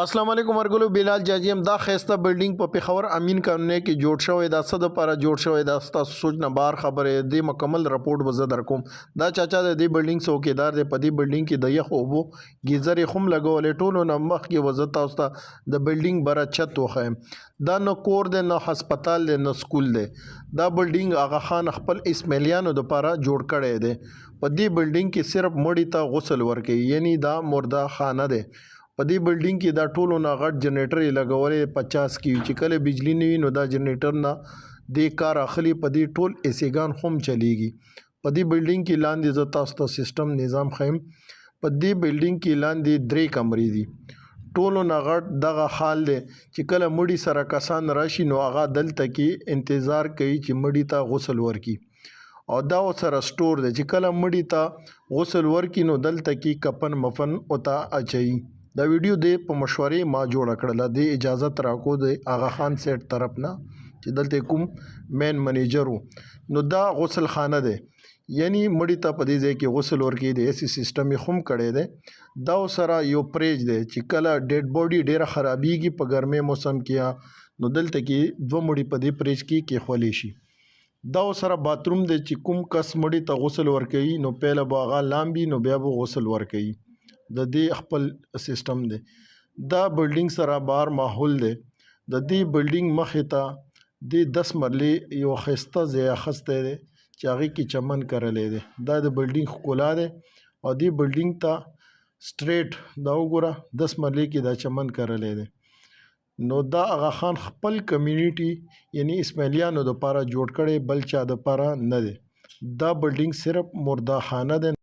अस्सलाम वालेकुम ورګلو بلال جاجیم دا خسته بلډینګ په پیښور امین کانونه کې جوړ شوی دا څه د لپاره جوړ شوی دا ستاسو سوچ نه بار خبره دی مکمل رپورت به زه در کوم دا چاچا د دې بلډینګ څوکیدار دی په دې بلډینګ کې د یخ اوبو گیزر خم لګولې ټولو نه مخکې وزه تاسو ته د بلډینګ بره چت وښیم دا نه کور دی نه هسپتال دی نه سکول دی دا بلډینګ آغا خان خپل اسماعیلیانو د لپاره جوړ کړی دی په دې بلډینګ کې صرف مړی ته غسل ورکوي یعنی دا مرده خانه دی په دې بلډینګ کې دا ټولو نه غټ جنریټر یې لګولې 50 کې چې کله بجلی نه وي نو دا جنریټر نه دې کار اخلي په دې ټول ایسیګان هم چلیږي په دې بلډینګ کې لاندې زه تاسو ته سیستم نظام ښیم په دې بلډینګ کې لاندې 3 کمرې دي ټولو نه غټ دغه حال دی چې کله مړي سره کسان راشي نو هغه دلته کې انتظار کوي چې مړي ته غسل ورکړي او دا سره سٹور دی چې کله مړي ته غسل ورکړي نو دلته کې کفن مفن اوته اچوي دا ویډیو د په مشورې ما جوړ کړل د اجازه راکو د آغا خان سیټ طرف نه چې دلته کوم مین منیجر نو دا غسل خانه ده یعنی مړی ته په دې ځای کې غسل ورکړي د ایسی سیستم یې هم کړی دی دا سره یو پریج دی چې کله ډیډ باډي ډیره خرابېږي په ګرمي موسم کې نو دلته کې دوه مړي په دې پریج کې خولې شي دا سره باتروم دی چې کوم کس مړی ته غسل ورکوي نو پهله به هغه لامبي نو بیا به غسل ورکوي د دې خپل سیستم دی دا بلډینګ سره بار ماحول دی د دې بلډینګ مخې ته د 10 مرلې یو خسته ځای اخستی دی چې هغې کې چمن کرلی دی دا د بلډینګ ښکلا دی او دې بلډینګ ته سټریټ دا وګوره 10 مرلې کې دا چمن کرلی دی نو دا آغا خان خپل کمیونټي یعنی اسماعیلیانو دپاره جوړ کړی بل چا دپاره نه دی دا بلډینګ صرف مرده خانه دی